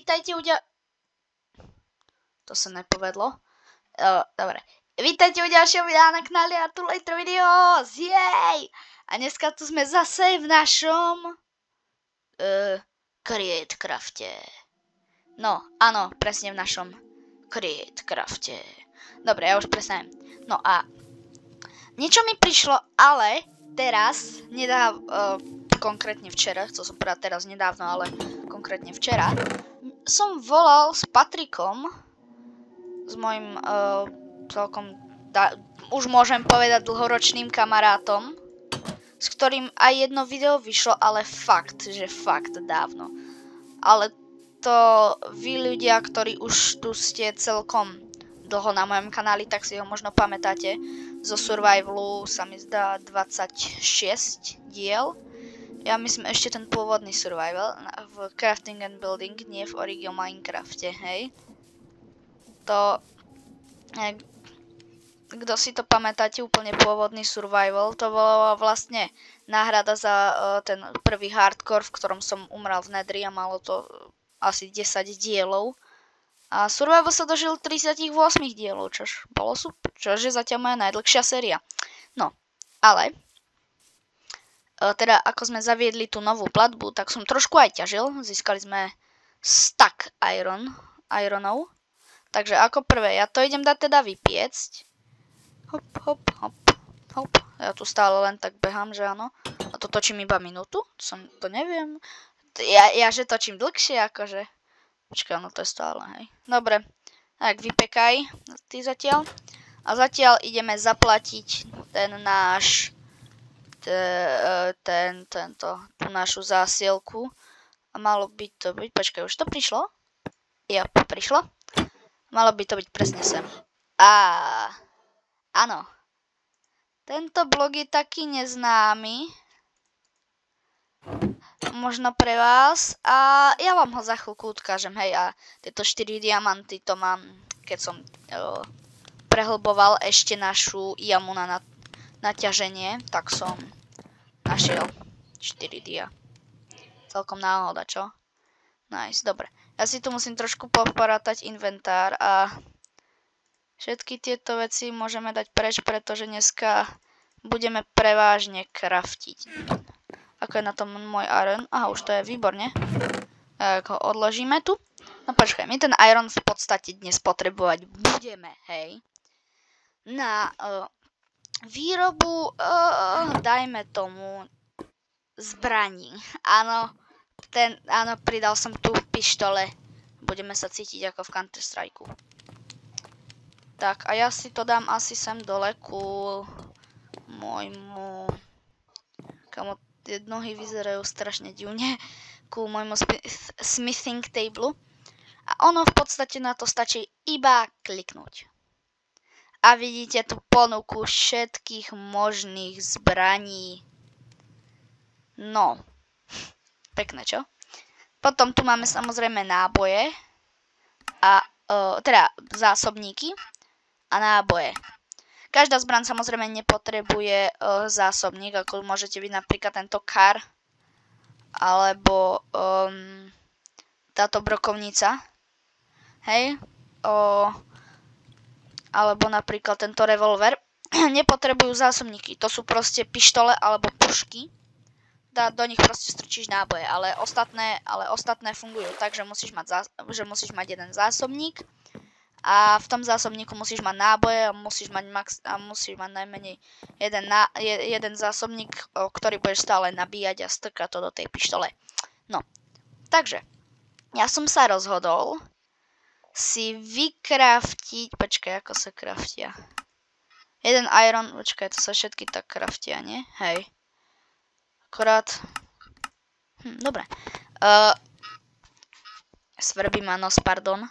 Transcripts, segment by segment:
vítajte To sa nepovedlo. Dobre. Vítajte u ďalšieho videa na kanáli Artur Later Videos. Jej! A dneska tu sme zase v našom CreateCrafte. No, áno, presne v našom CreateCrafte. Dobre, ja už presne. No a niečo mi prišlo, ale teraz, konkrétne včera, chcel som povedať teraz nedávno, ale konkrétne včera, som volal s Patrikom, s mojim celkom, už môžem povedať, dlhoročným kamarátom, s ktorým aj jedno video vyšlo, ale fakt dávno. Ale to vy ľudia, ktorí už tu ste celkom dlho na mojom kanáli, tak si ho možno pamätáte. Zo Survivalu sa mi zdá 26 diel. Ja myslím ešte ten pôvodný Survival v Crafting and Building, nie v Original Minecrafte, hej. To, kto si to pamätáte, úplne pôvodný Survival, to bolo vlastne náhrada za ten prvý hardcore, v ktorom som umral v Nedri a malo to asi 10 dielov. A Survival sa dožil 38 dielov, čož bolo super, čož je zatiaľ moja najdlhšia séria. No, ale teda ako sme zaviedli tú novú platbu, tak som trošku aj ťažil. Získali sme stack ironov. Takže ako prvé, ja to idem dať teda vypiecť. Hop, hop, hop, hop. Ja tu stále len tak behám, že áno. A to točím iba minútu? To neviem. Ja že točím dlhšie, akože. Počkaj, no to je stále, hej. Dobre. Tak, vypekaj ty zatiaľ. A zatiaľ ideme zaplatiť ten náš tú našu zásielku. A malo by to byť, počkaj, už to prišlo? Ja, prišlo. Malo by to byť presne sem. Áno. Tento blok je taký neznámy. Možno pre vás. A ja vám ho za chvíľku ukážem, hej. A tieto 4 diamanty to mám, keď som prehlboval ešte našu jamu na naťaženie, tak som našiel 4 dia. Celkom náhoda, čo? Nice, dobre. Ja si tu musím trošku poporátať inventár a všetky tieto veci môžeme dať preč, pretože dneska budeme prevažne craftiť. Ako je na tom môj iron? Aha, už to je výborne. Tak ho odložíme tu. No počkaj, my ten iron v podstate dnes potrebovať budeme, hej. Na výrobu, dajme tomu, zbraní. Áno, pridal som tu pištole. Budeme sa cítiť ako v Counter-Strike. Tak, a ja si to dám asi sem dole ku môjmu... Kamo, tie nohy vyzerajú strašne divne. Ku môjmu smithing table. A ono v podstate na to stačí iba kliknúť. A vidíte tu ponuku všetkých možných zbraní. No. Pekné, čo? Potom tu máme samozrejme náboje. A teda zásobníky a náboje. Každá zbraň samozrejme nepotrebuje zásobník, ako môžete byť napríklad tento kar. Alebo táto brokovnica. Hej. Alebo napríklad tento revolver. Nepotrebujú zásobníky. To sú proste pištole alebo pušky. Do nich proste strčíš náboje. Ale ostatné fungujú tak, že musíš mať jeden zásobník. A v tom zásobníku musíš mať náboje a musíš mať najmenej jeden zásobník, ktorý budeš stále nabíjať a strkať to do tej pištole. No, takže ja som sa rozhodol si vykraftiť, počkaj, ako sa kraftia. Jeden iron, počkaj, to sa všetky tak kraftia, nie? Hej. Akorát, dobre. Svrbí ma nos, pardon.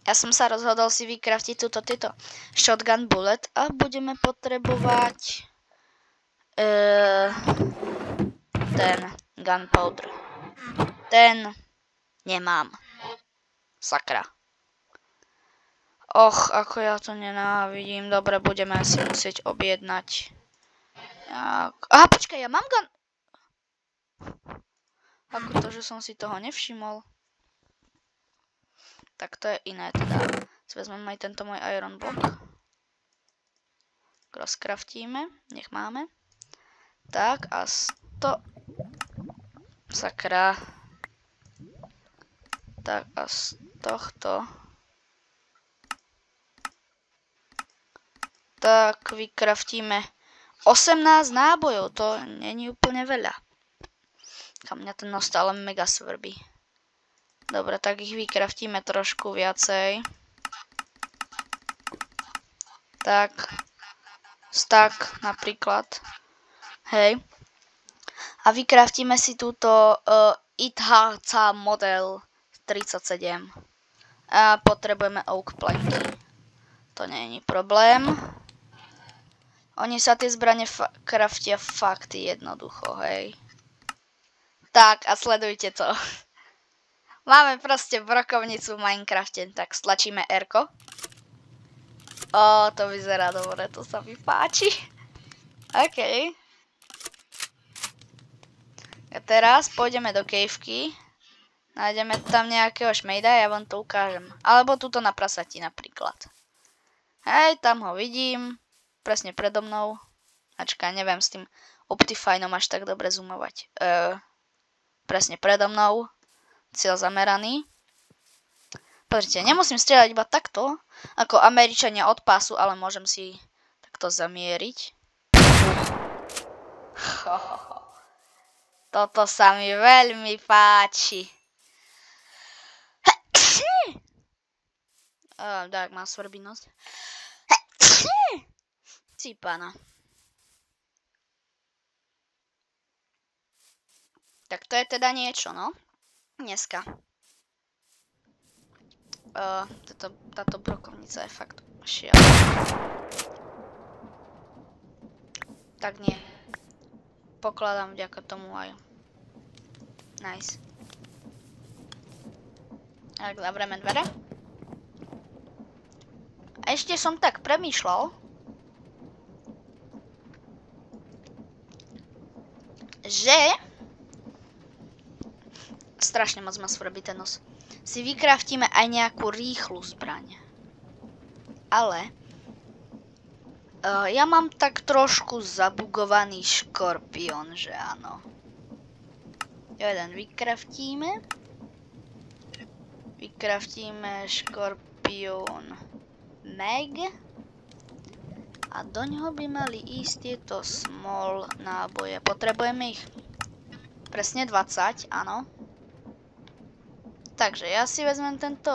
Ja som sa rozhodol si vykraftiť tieto shotgun bullet a budeme potrebovať ten gunpowder. Ten nemám. Sakra. Och, ako ja to nenávidím. Dobre, budeme si musieť objednať. Aha, počkaj, ja mám gun... ako to, že som si toho nevšimol. Tak to je iné teda. Si vezmem aj tento môj iron block. Rozkraftíme, nech máme. Tak a 100. Sakra. Tak a z tohto. Tak vykraftíme 18 nábojov, to není úplne veľa. Kam mňa ten nos stále mega svrbí. Dobre, tak ich vykraftíme trošku viacej. Tak. Stack napríklad. Hej. A vykraftíme si túto ITHC model 37. A potrebujeme oak planky. To nie je problém. Oni sa tie zbrane kraftia fakt jednoducho, hej. Tak a sledujte to. Máme proste brokovnicu v Minecrafte, tak stlačíme R-ko. Ó, to vyzerá dobre, to sa mi páči. OK. A teraz pôjdeme do caveky. Nájdeme tam nejakého šmejda, ja vám to ukážem. Alebo tuto na prasati napríklad. Hej, tam ho vidím. Presne predo mnou. Ačka, neviem s tým Optifineom až tak dobre zoomovať. Presne predo mnou. Cieľ zameraný. Pozrite, nemusím strieľať iba takto, ako Američania od pásu, ale môžem si takto zamieriť. Toto sa mi veľmi páči. Tak, má svrbinosť. Cípana. Tak to je teda niečo, no. Dneska. Táto brokovnica je fakt šialená. Tak nie. Pokladám vďaka tomu aj. Nice. Tak, zavrieme dvere. A ešte som tak premýšľal, že strašne moc ma svrbí ten nos. Si vykraftíme aj nejakú rýchlu zbraň. Ale ja mám tak trošku zabugovaný škorpión, že áno. Jeden vykraftíme. Vykraftíme škorpión mag. A doňho by mali ísť tieto small náboje. Potrebujeme ich presne 20, áno. Takže ja si vezmem tento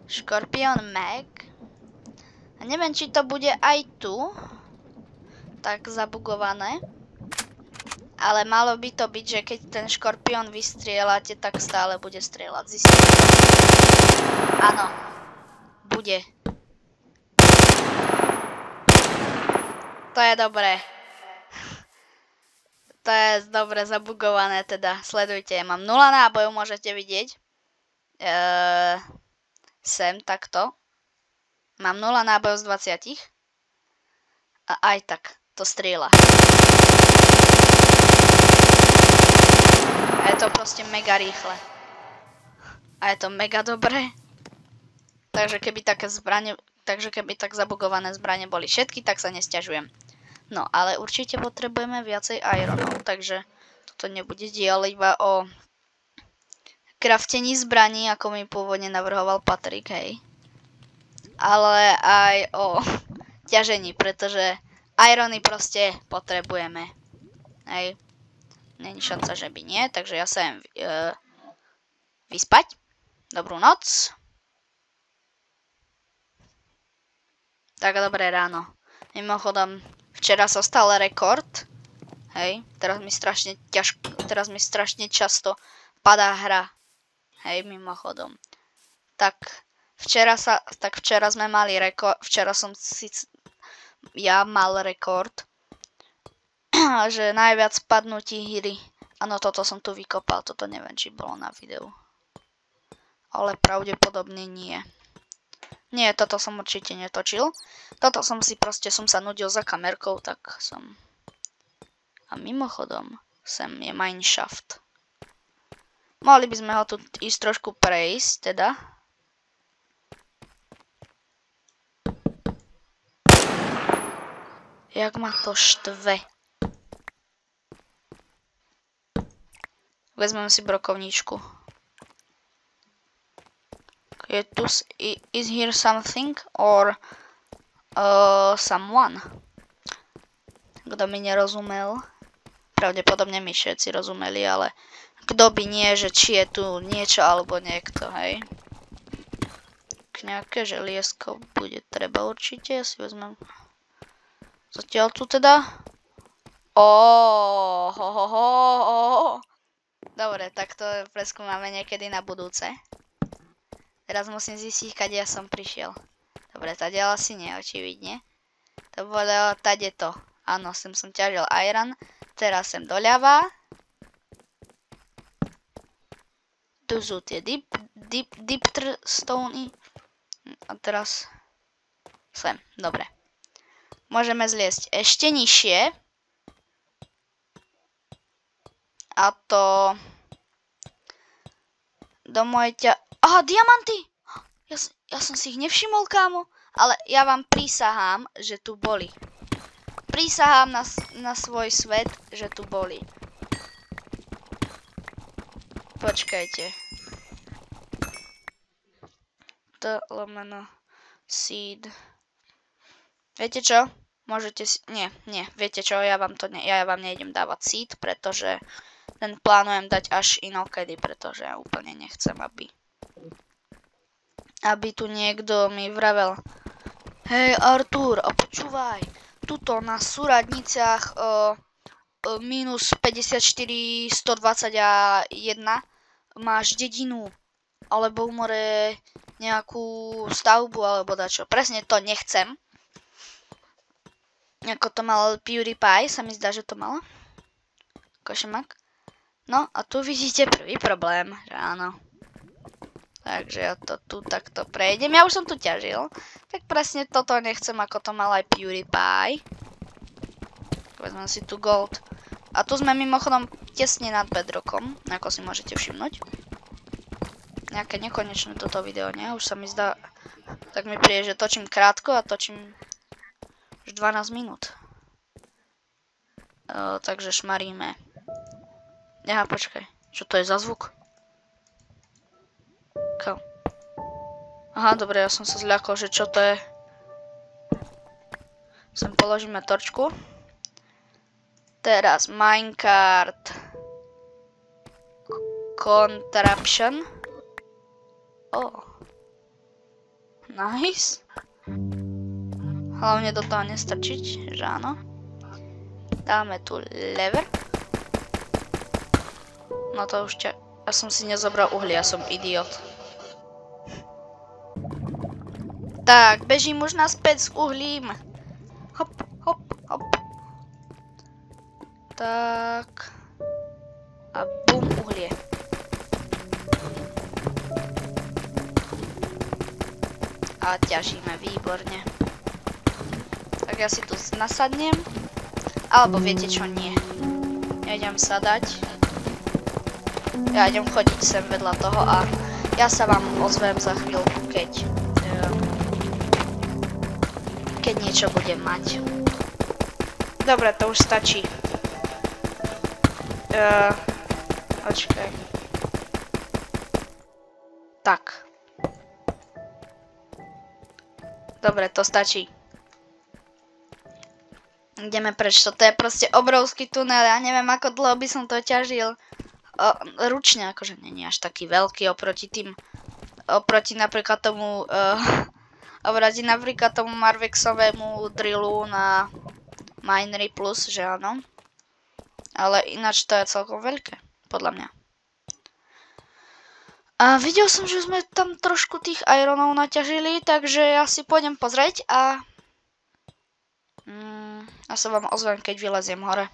škorpión mag. A neviem, či to bude aj tu tak zabugované. Ale malo by to byť, že keď ten škorpión vystrieľate, tak stále bude strieľať. Zistím. Áno. Bude. To je dobré. To je dobre zabugované teda. Sledujte, mám 0 nábojov, môžete vidieť. Sem takto. Mám 0 nábojov z 20. A aj tak to strieľa. A je to proste mega rýchle. A je to mega dobré. Takže keby tak zabugované zbrane boli všetky, tak sa nesťažujem. No, ale určite potrebujeme viacej ironov, takže toto nebude diel iba o kraftení zbraní, ako mi pôvodne navrhoval Patrik, hej. Ale aj o ťažení, pretože irony proste potrebujeme, hej. Není šanca, že by nie, takže ja sa idem vyspať. Dobrú noc. Tak dobré ráno. Mimochodom, včera sa stal rekord. Hej, teraz mi strašne často padá hra. Hej, mimochodom. Tak včera sme mali rekord. Včera som ja mal rekord. Že najviac padnutí hry. Áno, toto som tu vykopal. Toto neviem, či bolo na videu. Ale pravdepodobne nie. Nie, toto som určite netočil. Toto som sa nudil za kamerkou, tak som... A mimochodom, sem je mineshaft. Mohli by sme ho tu ísť trošku prejsť, teda. Jak ma to štve. Vezmem si brokovničku. Is here something or someone? Kto mi nerozumel? Pravdepodobne mi všetci rozumeli, ale kto by nie, že či je tu niečo alebo niekto, hej? Nejaké želiesko bude treba určite, ja si vezmem. Zatiaľ tu teda. Dobre, tak to preskúmame niekedy na budúce. Teraz musím zistiť, kade ja som prišiel. Dobre, tadiaľ asi nie, očividne. To bolo tade to. Áno, sem som ťažil iron. Teraz sem doľava. Tu sú tie dipter stony. A teraz sem, dobre. Môžeme zliesť ešte nižšie. A to do mojej Aha, diamanty! Ja som si ich nevšimol, kámo. Ale ja vám prísahám, že tu boli. Prísahám na svoj svet, že tu boli. Počkajte. Seed. Viete čo? Môžete si... Nie. Viete čo? Ja vám nejdem dávať seed, pretože ten plánujem dať až inokedy, pretože ja úplne nechcem, aby tu niekto mi vravel: hej Artur, a počúvaj, tuto na súradniciach minus 54, 121 máš dedinu, alebo v more nejakú stavbu, alebo dačo. Presne to nechcem. Ako to mal PewDiePie, sa mi zdá, že to malo. Košemak. No a tu vidíte prvý problém, že áno. Takže ja to tu takto prejdem. Ja už som tu ťažil. Tak presne toto nechcem, ako to mal aj PewDiePie. Vezmem si tu gold. A tu sme mimochodom tesne nad bedrockom, ako si môžete všimnúť. Nejaké nekonečné toto video, nie? Už sa mi zdá, tak mi príde, že točím krátko a točím už 12 minút. Takže šmaríme. Aha, počkaj. Čo to je za zvuk? Aha, dobre, ja som sa zľakol, že čo to je. Sem položíme torčku. Teraz minecart contraption. Nice. Hlavne do toho nestrčiť, že áno. Dáme tu lever. No to už ja som si nezobral uhlie, ja som idiot. Tak, bežím už naspäť s uhlím. Hop. Tak. A bum, uhlie. A ťažíme, výborne. Tak ja si tu nasadnem. Alebo viete čo, nie. Ja idem sadať. Ja idem chodiť sem vedľa toho a ja sa vám ozvem za chvíľku, keď niečo budem mať. Dobre, to už stačí. Počkaj. Tak. Dobre, to stačí. Ideme preč, toto je proste obrovský tunel, ja neviem ako dlho by som to ťažil. Ručne, akože nie je až taký veľký oproti napríklad tomu Marvexovému drillu na Minery Plus, že áno. Ale ináč to je celkom veľké, podľa mňa. A videl som, že sme tam trošku tých ironov naťažili, takže ja si pôjdem pozrieť a ja sa vám ozvem, keď vyleziem hore.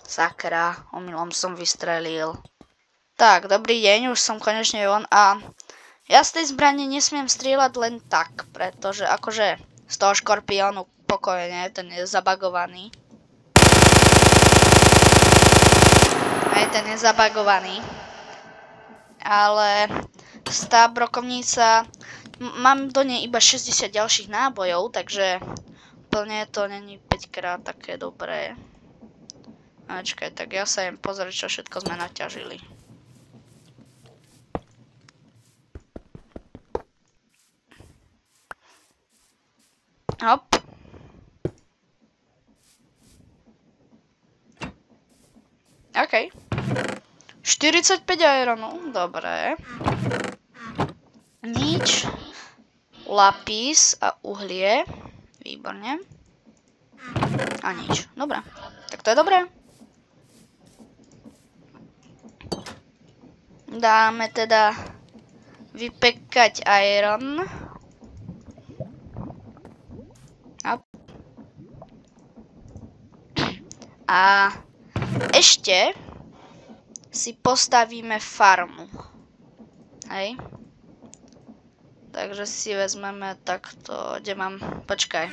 Sakra, omylom som vystrelil. Tak, dobrý deň, už som konečne von a ja z tej zbrane nesmiem strieľať len tak, pretože akože z toho škorpiónu pokojne, ten je zabagovaný. Hej, ten je zabagovaný. Ale tá brokovnica, mám do nej iba 60 ďalších nábojov, takže úplne to není 5 krát také dobré. Ačkaj, tak ja sa idem pozrieť, čo všetko sme naťažili. Hop. OK. 45 ironu, dobré. Nič. Lapis a uhlie. Výborne. A nič. Dobre. Tak to je dobré. Dáme teda vypekať iron. A ešte si postavíme farmu. Hej. Takže si vezmeme takto, kde mám, počkaj.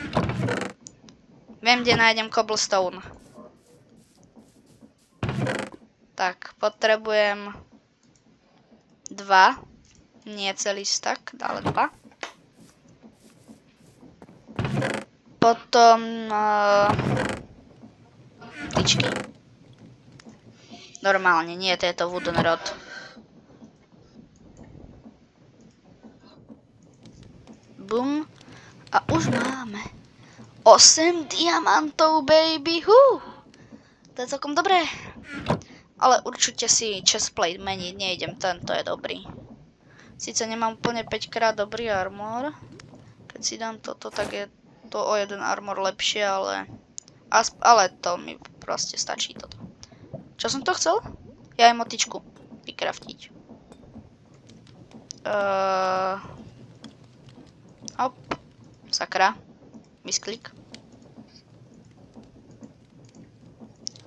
Viem, kde nájdem cobblestone. Tak, potrebujem 2, nie celý stack, ale 2. Potom tyčky. Normálne, nie je to wooden rod. Bum. A už máme 8 diamantov, baby. To je celkom dobré. Ale určite si chestplate meniť nejdem, tento je dobrý. Sice nemám úplne 5 krát dobrý armor. Keď si dám toto, tak je to o jeden armor lepšie, ale to mi proste stačí toto. Čo som to chcel? Ja aj motičku vykraftiť. Hop. Sakra. Misklik.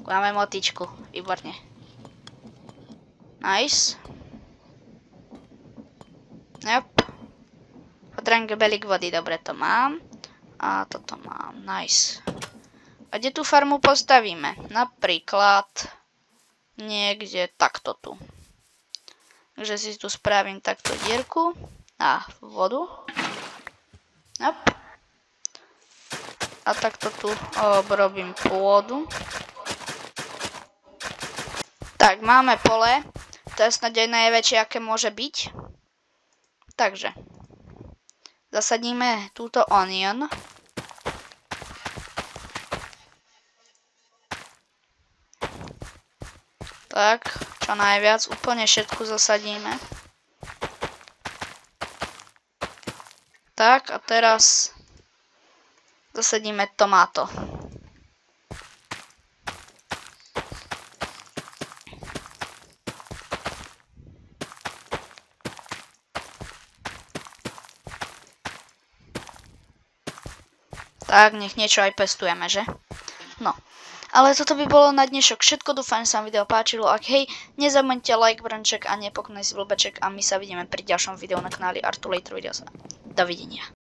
Máme motičku. Výborne. Nice. Yep. Potrebujem gebelík vody. Dobre, to mám. A toto mám. Nice. A kde tú farmu postavíme? Napríklad niekde takto tu. Takže si tu spravím takto dierku a vodu. Yep. A takto tu obrobím pôdu. Tak, máme pole. To je snad aj najväčšie, aké môže byť. Takže zasadíme túto onion. Tak, čo najviac, úplne všetku zasadíme. Tak, a teraz zasadíme tomáto. Tak, nech niečo aj pestujeme, že? No. Ale toto by bolo na dnešok všetko, dúfam, že sa vám video páčilo. Ak hej, nezabudnite like, brnček a nepokojný si blbeček a my sa vidíme pri ďalšom videu na kanáli Artulator Videos. Dovidenia.